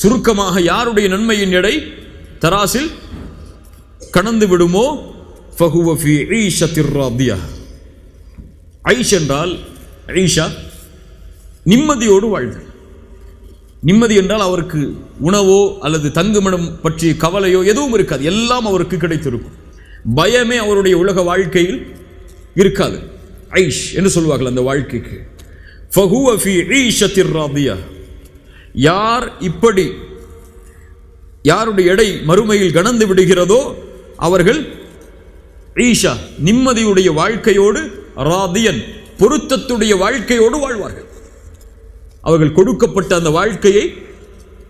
சுருக்கமாக யாருடைய நன்மையின் எடை தராசில் கணந்து விடுமோ, ஃபஹுவ ஃபீ ஈஷத்திர் ராதியா. ஐஷ் என்றால் ஈஷா நிம்மதியோடு வாழ்தல். நிம்மதி என்றால் அவருக்கு உணவோ அல்லது தங்குமிடம் பற்றிய கவலையோ எதுவும் இருக்காது, எல்லாம் அவருக்கு கிடைத்திருக்கும். பயமே அவருடைய உலக வாழ்க்கையில் இருக்காது. ஐஷ் என்று சொல்வார்கள் அந்த வாழ்க்கைக்கு. ஃபஹுவ ஃபீ ஈஷத்திர் ராதியா. யார் இப்படி யாருடைய எடை மறுமையில் கணந்து விடுகிறதோ அவர்கள் ஈஷா நிம்மதியுடைய வாழ்க்கையோடு, ராதியன் பொருத்தத்துடைய வாழ்க்கையோடு வாழ்வார்கள். அவர்கள் கொடுக்கப்பட்ட அந்த வாழ்க்கையை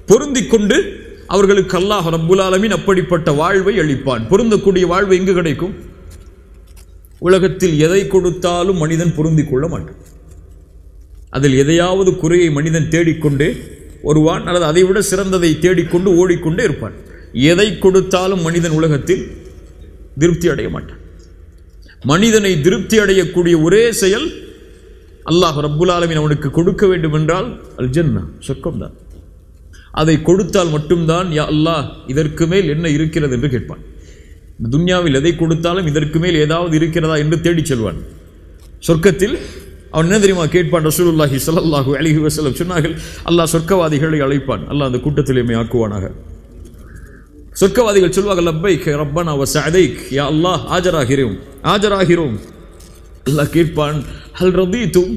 பொருந்திக் கொண்டு அவர்களுக்கு அல்லாஹ் ரப்புல் ஆலமீன் அப்படிப்பட்ட வாழ்வை அளிப்பான். பொருந்தக்கூடிய வாழ்வு எங்கு கிடைக்கும்? உலகத்தில் எதை கொடுத்தாலும் மனிதன் பொருந்திக் கொள்ள மாட்டான். அதில் எதையாவது குறையை மனிதன் தேடிக்கொண்டே வருவான், அல்லது அதை விட சிறந்ததை தேடிக்கொண்டு ஓடிக்கொண்டே இருப்பான். எதை கொடுத்தாலும் மனிதன் உலகத்தில் திருப்தி அடைய மாட்டான். மனிதனை திருப்தி அடையக்கூடிய ஒரே செயல் அல்லாஹ் ரப்புல் ஆலமீன் அவனுக்கு கொடுக்க வேண்டும் என்றால் அல் ஜன்னா, சொர்க்கம்தான். அதை கொடுத்தால் மட்டும்தான் யா அல்லாஹ் இதற்கு மேல் என்ன இருக்கிறது என்று கேட்பான். இந்த துன்யாவில் எதை கொடுத்தாலும் இதற்கு மேல் ஏதாவது இருக்கிறதா என்று தேடிச் செல்வான். சொர்க்கத்தில் அவன் என்ன தெரியுமா கேட்பான்? ரசூலுல்லாஹி ஸல்லல்லாஹு அலைஹி வஸல்லம் சொன்னார்கள், அல்லாஹ் சொர்க்கவாதிகளை அழைப்பான். அல்லாஹ் அந்த கூட்டத்தில் எம்மை ஆக்குவானாக. சொர்க்கவாதிகள் சொல்வார்கள், லப்பைக் ரப்பனா வ சஅதைக், யா அல்லாஹ் ஆஜராகிறோம் ஆஜராகிறோம். அல்லாஹ் கேட்பான், ஹல் ரதீதும்,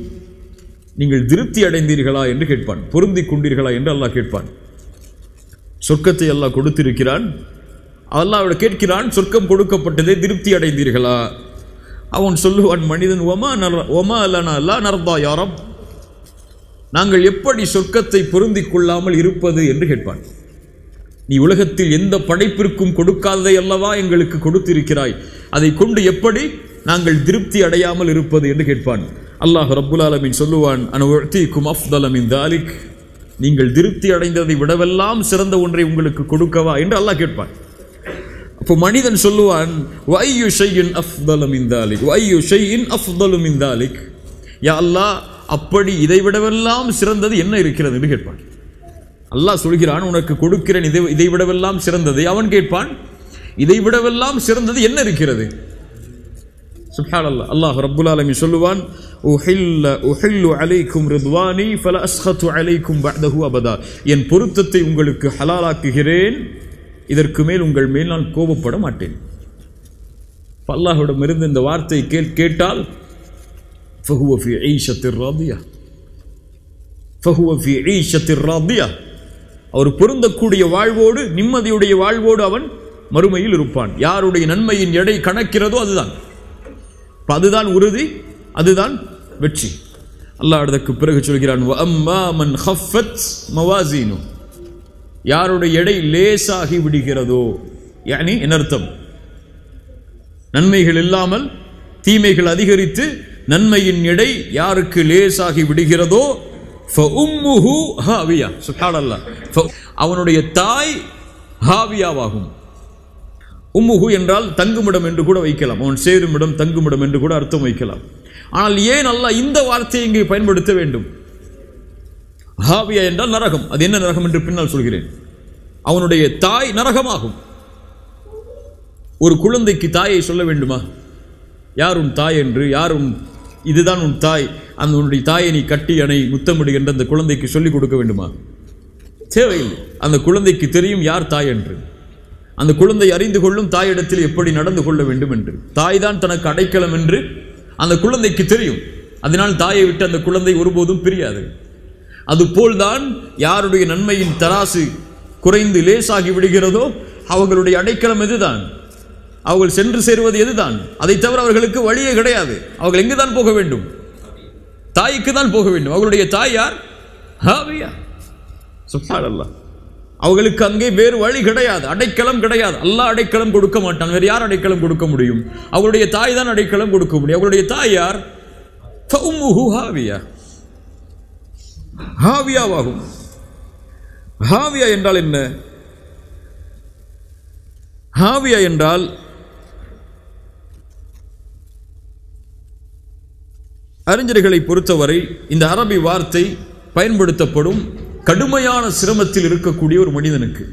நீங்கள் திருப்தி அடைந்தீர்களா என்று கேட்பான். பொருந்திக் கொண்டீர்களா என்று அல்லாஹ் கேட்பான். சொர்க்கத்தை அல்லாஹ் கொடுத்திருக்கிறான். அல்லாஹ் கேட்கிறான், சொர்க்கம் கொடுக்கப்பட்டதை திருப்தி அடைந்தீர்களா? அவன் சொல்லுவான், மனிதன் ஒமா லனா லா நர்தா யா ரப், நாங்கள் எப்படி சொர்க்கத்தை பொருந்திக் கொள்ளாமல் இருப்பது என்று கேட்பான். நீ உலகத்தில் எந்த படைப்பிற்கும் கொடுக்காததை அல்லவா எங்களுக்கு கொடுத்திருக்கிறாய், அதை கொண்டு எப்படி நாங்கள் திருப்தி அடையாமல் இருப்பது என்று கேட்பான். அல்லாஹ் ரப்புல் ஆலமீன் சொல்லுவான், அன உஅதீகும் அஃதல மின் தாலிக், நீங்கள் திருப்தி அடைந்ததை விடவெல்லாம் சிறந்த ஒன்றை உங்களுக்கு கொடுக்கவா என்று அல்லாஹ் கேட்பான். அப்போ மனிதன் சொல்லுவான், வஅய்யு ஷைஇன் அஃதல மின் தாலிக் வஅய்யு ஷைஇன் அஃதலு மின் தாலிக், யா அல்லாஹ் அப்படி இதை விடவெல்லாம் சிறந்தது என்ன இருக்கிறது என்று கேட்பான். அல்லாஹ் சொல்கிறான், உனக்கு கொடுக்கிறேன் இதை விடவெல்லாம் சிறந்தது. அவன் கேட்பான், இதை விடவெல்லாம் சிறந்தது என்ன இருக்கிறது? சுப்ஹானல்லாஹ். அல்லாஹ் ரப்புல் ஆலமீன் சொல்லுவான், உஹில்லு அலைக்கும் ரித்வானி ஃபலா அஸ்கத்து அலைக்கும் பஅதஹு அபதா. என் பொருத்தத்தை உங்களுக்கு ஹலாலாக்குகிறேன், இதற்கு மேல் உங்கள் மேல் நான் கோபப்பட மாட்டேன். அல்லாஹ்விடமிருந்து இந்த வார்த்தை கேட்டால் ஃபஹுவ ஃபீ ஈஷத்திர் ராதியா, ஃபஹுவ ஃபீ ஈஷத்திர் ராதியா. அவர் பொருந்தக்கூடிய வாழ்வோடு, நிம்மதியுடைய வாழ்வோடு அவன் மறுமையில் இருப்பான். யாருடைய நன்மையின் எடை கணக்கிறதோ அதுதான் உறுதி, அதுதான் வெற்றி. அல்லாஹ் அதற்கு பிறகு சொல்கிறான், வஅம்மா மன் ஹஃபத் மவாசீனு. யாருடைய எடை லேசாகி விடுகிறதோ, யானி என்ன அர்த்தம்? நன்மைகள் இல்லாமல் தீமைகள் அதிகரித்து நன்மையின் எடை யாருக்கு லேசாகி விடுகிறதோ ஃபஉம்முஹு ஹாவியா. சுப்ஹானல்லாஹ். அவனுடைய தாய் ஹாவியாவாகும். உம்முஹு என்றால் தங்குமிடம் என்று கூட வைக்கலாம், அவன் சேருமிடம் தங்குமிடம் என்று கூட அர்த்தம் வைக்கலாம். ஆனால் ஏன் அல்லாஹ் இந்த வார்த்தையை இங்கே பயன்படுத்த வேண்டும்? ஹாவியா என்றால் நரகம். அது என்ன நரகம் என்று பின்னால் சொல்கிறேன். அவனுடைய தாய் நரகமாகும். ஒரு குழந்தைக்கு தாயை சொல்ல வேண்டுமா? யார் உன் தாய் என்று, யாரும் இதுதான் உன் தாய், அந்த உன்னுடைய தாயை நீ கட்டி அணை முத்தமிடு என்று அந்த குழந்தைக்கு சொல்லிக் கொடுக்க வேண்டுமா? தேவையில்லை. அந்த குழந்தைக்கு தெரியும் யார் தாய் என்று. அந்த குழந்தை அறிந்து கொள்ளும் தாயிடத்தில் எப்படி நடந்து கொள்ள வேண்டும் என்று. தாய் தான் தனக்கு அடைக்கலம் என்று அந்த குழந்தைக்கு தெரியும். அதனால் தாயை விட்டு அந்த குழந்தை ஒருபோதும் பிரியாது. அதுபோல்தான் யாருடைய நன்மையின் தராசு குறைந்து லேசாகி விடுகிறதோ அவர்களுடைய அடைக்கலம் எதுதான்? அவர்கள் சென்று சேருவது எதுதான்? அதை தவிர அவர்களுக்கு வழியே கிடையாது. அவர்கள் எங்குதான் போக வேண்டும்? தாய்க்கு தான் போக வேண்டும். அவர்களுடைய தாய் யார்? ஹாவியா. சுப்ஹானல்லாஹ். அவர்களுக்கு அங்கே வேறு வழி கிடையாது, அடைக்கலம் கிடையாது. அல்லாஹ் அடைக்கலம் கொடுக்க மாட்டான். வேறு யார் அடைக்கலம் கொடுக்க முடியும்? அவருடைய தாய் தான் அடைக்கலம் கொடுக்க முடியும். அவருடைய தாய் யார்? ஃபஉம்முஹு ஹாவியா. ஹாவியாவாகும். ஹாவியா என்றால் என்ன? ஹாவியா என்றால் அறிஞர்களை பொறுத்தவரை இந்த அரபி வார்த்தை பயன்படுத்தப்படும் கடுமையான சிரமத்தில் இருக்கக்கூடிய ஒரு மனிதனுக்கு.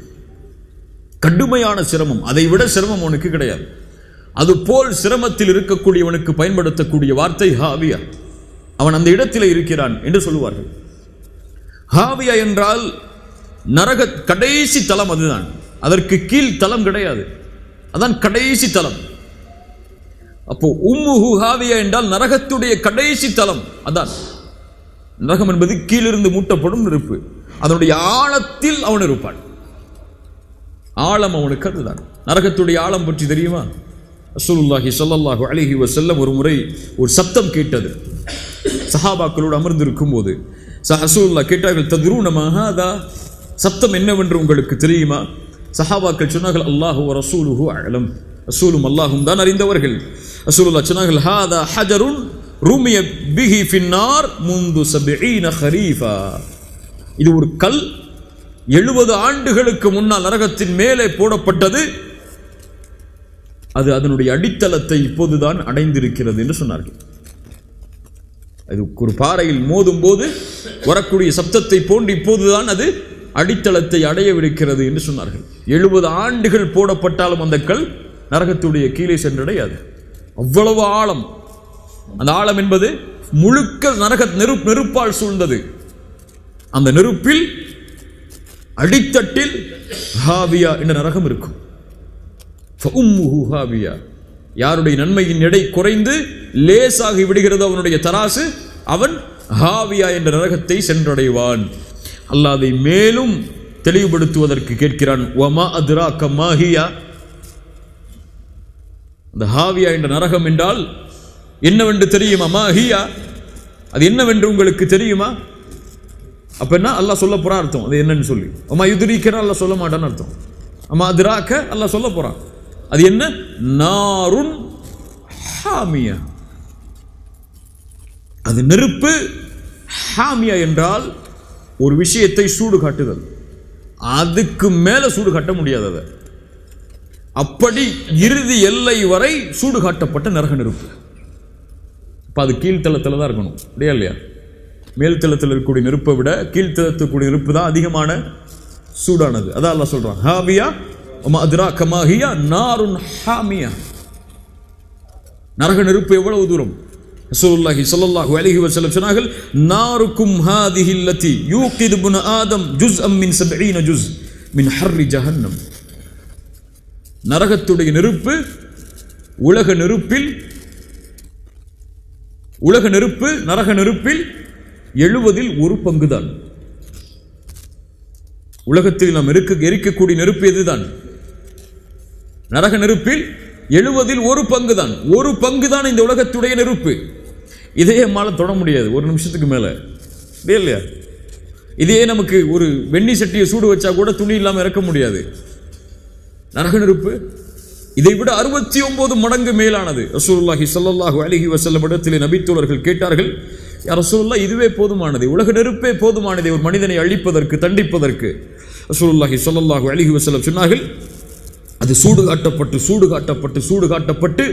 கடுமையான சிரமம், அதை விட சிரமம் அவனுக்கு கிடையாது. அதுபோல் சிரமத்தில் இருக்கக்கூடியவனுக்கு பயன்படுத்தக்கூடிய வார்த்தை ஹாவியா. அவன் அந்த இடத்தில் இருக்கிறான் என்று சொல்லுவார்கள். ஹாவியா என்றால் நரக கடைசி தலம், அதுதான். அதற்கு கீழ் தலம் கிடையாது, அதான் கடைசி தலம். அப்போ உம்முஹு ஹாவியா என்றால் நரகத்துடைய கடைசி தலம். அதான் நரகம் என்பது கீழிருந்து மூட்டப்படும் நெருப்பு. அதனுடைய ஆழத்தில் அவன் இருப்பான். ஆழம் அவனுக்கு அதுதான். நரகத்துடைய ஆழம் பற்றி தெரியுமா? ரசூலுல்லாஹி ஸல்லல்லாஹு அலைஹி வஸல்லம் ஒரு முறை ஒரு சப்தம் கேட்டது. சஹாபாக்களோடு அமர்ந்திருக்கும் போது ரசூலுல்லாஹ் கேட்டார்கள், தத்ரூன மா ஹாதா, சப்தம் என்னவென்று உங்களுக்கு தெரியுமா? சஹாபாக்கள் சொன்னார்கள், அல்லாஹு வ ரசூலுஹு அலம், ரசூலும் அல்லாஹும் தான் அறிந்தவர்கள். ரசூலுல்லாஹ் சொன்னார்கள், ஹாதா ஹஜருன் ரூமிய பிஹி ஃபின்னார் முந்து 70 ஹரீஃபா. இது ஒரு கல் 70 ஆண்டுகளுக்கு முன்னால் நரகத்தின் மேலே போடப்பட்டது. அது அதனுடைய அடித்தளத்தை இப்போதுதான் அடைந்திருக்கிறது என்று சொன்னார்கள். அது ஒரு பாறையில் மோதும் போது வரக்கூடிய சப்தத்தை போன்று இப்போதுதான் அது அடித்தளத்தை அடையவிருக்கிறது என்று சொன்னார்கள். 70 ஆண்டுகள் போடப்பட்டாலும் அந்த கல் நரகத்துடைய கீழே சென்றடையாது. அவ்வளவு ஆழம். அந்த ஆழம் என்பது முழுக்க நெருப்பால் சூழ்ந்தது. அந்த நெருப்பில் அடித்தட்டில் ஹாவியா என்ற நரகம் இருக்கும். ஃபஉம்முஹு ஹாவியா. யாருடைய நன்மையின் எடை குறைந்து லேசாகி விடுகிறதோ அவனுடைய தராசு, அவன் ஹாவியா என்ற நரகத்தை சென்றடைவான். அல்லாஹ் அதை மேலும் தெளிவுபடுத்துவதற்கு கேட்கிறான், வமா அத்ராக மா ஹியா. அந்த ஹாவியா என்ற நரகம் என்றால் என்னவென்று தெரியுமா? மா ஹியா, அது என்னவென்று உங்களுக்கு தெரியுமா? அப்ப என்ன அல்லாஹ் சொல்ல போறான் அர்த்தம். அது என்னன்னு சொல்லி, அம்மா யுத்ரீக்கனா அல்லாஹ் சொல்ல மாட்டான்னு அர்த்தம். அம்மா அத்ராக அல்லாஹ் சொல்ல போறான். அது என்ன? நாருன் ஹாமியா. அது நெருப்பு. ஹாமியா என்றால் ஒரு விஷயத்தை சூடு காட்டுதல். அதுக்கு மேல சூடு காட்ட முடியாது. அதை அப்படி இறுதி எல்லை வரை சூடு காட்டப்பட்ட நரக நெருப்பு. இப்போ அது கீழ்த்தளத்தில் தான் இருக்கணும், இல்லையா? இல்லையா? மேல்தளத்தில் இருக்கக்கூடிய நெருப்பை விட கீழ்த்தளத்துக்கூடிய நெருப்பு தான் அதிகமான சூடானது. அதான் அல்லாஹ் சொல்றான், ஹாவியா வமா அத்ராக மா ஹியா நாருன் ஹாமியா. நரக நெருப்பு எவ்வளவு தூரம்? ரசூலுல்லாஹி ஸல்லல்லாஹு அலைஹி வஸல்லம் சொன்னார்கள், நாருக்கும் ஹாதிஹி அல்லதி யூகிது இப்னு ஆதம் ஜுஸ்அம் மின் 70 ஜுஸ் மின் ஹர்ரி ஜஹன்னம். நரகத்துடைய நெருப்பு உலக நெருப்பில் நரக நெருப்பில் 70 ஒரு பங்குதான். உலகத்தில் நாம் எரிக்கக்கூடிய நெருப்பு எதுதான்? நரக நெருப்பில் 70 ஒரு பங்குதான். ஒரு பங்குதான் இந்த உலகத்துடைய நெருப்பு. இதையே நம்மால தொட முடியாது ஒரு நிமிஷத்துக்கு மேல, இல்லையா? இதே நமக்கு ஒரு வெண்ணி சட்டியை சூடு வச்சா கூட துணி இல்லாமல் இறக்க முடியாது. நரக நெருப்பு இதை விட 69 மடங்கு மேலானது. ரசூலுல்லாஹி ஸல்லல்லாஹு அலைஹி வஸல்லம் இடத்திலே நபித்தோழர்கள் கேட்டார்கள், யா ரசூலுல்லாஹ், இதுவே போதுமானது, உலக நெருப்பே போதுமானது ஒரு மனிதனை அழிப்பதற்கு, தண்டிப்பதற்கு. ரசூலுல்லாஹி ஸல்லல்லாஹு அலைஹி வஸல்லம் சொன்னார்கள், அது சூடு காட்டப்பட்டு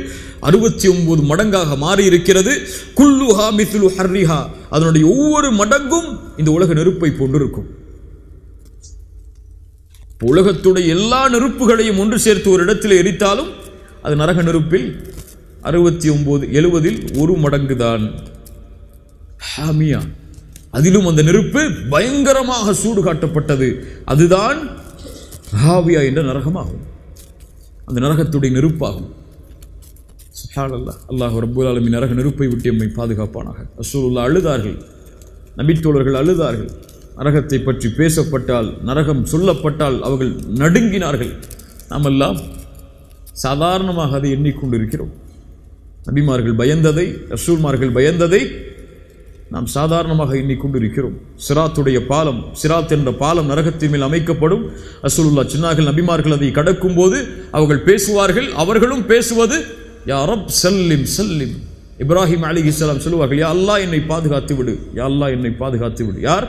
69 மடங்காக மாறி இருக்கிறது. குல்லுஹா மித்லு ஹர்ரிஹா, அதனுடைய ஒவ்வொரு மடங்கும் இந்த உலக நெருப்பை போன்றிருக்கும். உலகத்துடைய எல்லா நெருப்புகளையும் ஒன்று சேர்த்து ஒரு இடத்தில் எரித்தாலும் அது நரக நெருப்பில் 69 70 ஒரு மடங்கு தான். ஹாமியா, அதிலும் அந்த நெருப்பு பயங்கரமாக சூடு காட்டப்பட்டது. அதுதான் ஹாவியா என்ற நரகமாகும், அந்த நரகத்துடைய நெருப்பாகும். சுப்ஹானல்லாஹ், அல்லாஹ் ரப்பல் ஆலமீன் நரக நெருப்பை விட்டு எம்மை பாதுகாப்பானாக. ரசூலுல்லாஹ் அழுதார்கள், நபித்தோழர்கள் அழுதார்கள். நரகத்தை பற்றி பேசப்பட்டால், நரகம் சொல்லப்பட்டால் அவர்கள் நடுங்கினார்கள். நாம் எல்லாம் சாதாரணமாக அதை எண்ணிக்கொண்டிருக்கிறோம். நபிமார்கள் பயந்ததை, ரசூல்மார்கள் பயந்ததை நாம் சாதாரணமாக எண்ணிக்கொண்டிருக்கிறோம். சிராத்துடைய பாலம், சிராத் என்ற பாலம் நரகத்தின் மேல் அமைக்கப்படும். ரசூலுல்லாஹ் சொன்னார்கள், நபிமார்கள் அதை கடக்கும் போது அவர்கள் பேசுவார்கள், அவர்களும் பேசுவது யா ரப் சல்லிம் சல்லிம். இப்ராஹிம் அலைஹிஸ்ஸலாம் சொல்லுவார்கள், யா அல்லாஹ் என்னை பாதுகாத்து விடு, யா அல்லாஹ் என்னை பாதுகாத்து விடு. யார்?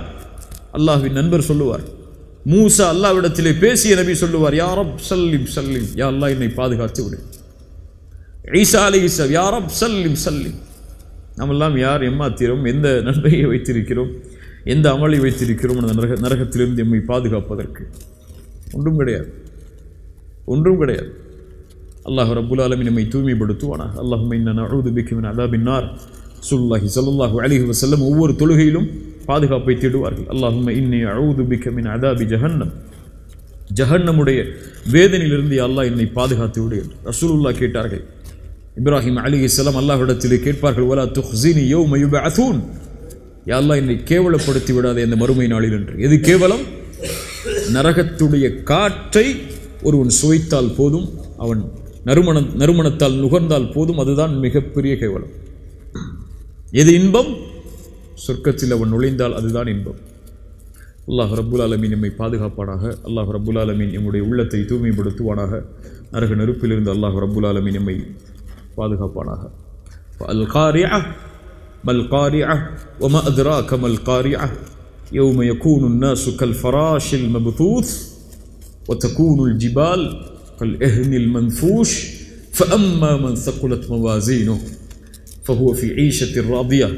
அல்லாஹ்வின் நண்பர் சொல்லுவார். மூசா அல்லாஹ்விடத்திலே பேசிய நபி சொல்லுவார், யா ரப் சல்லிம் சல்லிம், யா அல்லாஹ் என்னை பாதுகாத்து விடு. ஈசா அலைஹிஸ்ஸலாம், யா ரப் சல்லிம் சல்லிம். நாமெல்லாம் யார் எம்மாத்திரம், எந்த நன்மையை வைத்திருக்கிறோம், எந்த அமலை வைத்திருக்கிறோம் அந்த நரகத்திலிருந்து எம்மை பாதுகாப்பதற்கு? ஒன்றும் கிடையாது, ஒன்றும் கிடையாது. அல்லாஹ் ரப்புல் ஆலமீன் நம்மை தூய்மைப்படுத்துவானாக. அல்லாஹும்ம இன்னா நஊது பிக மின் அஸாபின் நார். ரசூலுல்லாஹி ஸல்லல்லாஹு அலைஹி வஸல்லம் ஒவ்வொரு தொழுகையிலும் பாதுகாப்பை தேடுவார்கள். அல்லாஹும்ம இன்னி அஊது பிக மின் அஸாபி ஜஹன்னம், ஜஹன்னமுடைய வேதனையிலிருந்து அல்லாஹ் என்னை பாதுகாத்து விடு என்று ரசூலுல்லாஹ் கேட்டார்கள். இப்ராஹிம் அலைஹிஸ்ஸலாம் அல்லாஹ்விடத்திலே கேட்பார்கள், வலா துஹ்ஸினி யௌம யுபஅஸூன், யா அல்லாஹ் என்னை கேவலப்படுத்தி விடாதே அந்த மறுமை நாளில் என்று. எது கேவலம்? நரகத்துடைய காற்றை ஒருவன் சுவைத்தால் போதும், அவன் நறுமணத்தால் நுகர்ந்தால் போதும், அதுதான் மிகப்பெரிய கேவலம். எது இன்பம்? சொர்க்கத்தில் அவன் நுழைந்தால் அதுதான் இன்பம். அல்லாஹ் ரப்புல் ஆலமீன் நம்மை பாதுகாப்பானாக. அல்லாஹ் ரப்புல் ஆலமீன் நம்முடைய உள்ளத்தை தூய்மைப்படுத்துவானாக. நரக நெருப்பிலிருந்து அல்லாஹ் ரப்புல் ஆலமீன் நம்மை பாதுகாப்பானாக. அல் காரிஅ மல் காரிஅ வமா அத்ராக மல் காரிஅ யௌம யகூனு الناس كالفراش المبثوث وتكون الجبال كالعهن المنفوش فأما من ثقلت موازينه فهو في عيشة راضية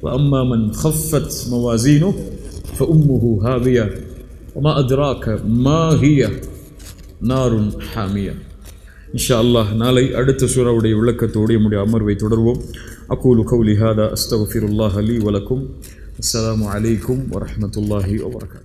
وأما من خفت موازينه فأمه هاوية وما أدراك ما هي نار حامية. இன்ஷா அல்லாஹ் நாளை அடுத்த சூராவுடைய விளக்கத்தோடு நம்முடைய அமர்வை தொடர்வோம். அகூலு கௌலி ஹாதா அஸ்தக்ஃபிருல்லாஹ லீ வலக்கும். அஸ்ஸலாமு அலைக்கும் வரஹ்மத்துல்லாஹி வபரகாத்துஹு.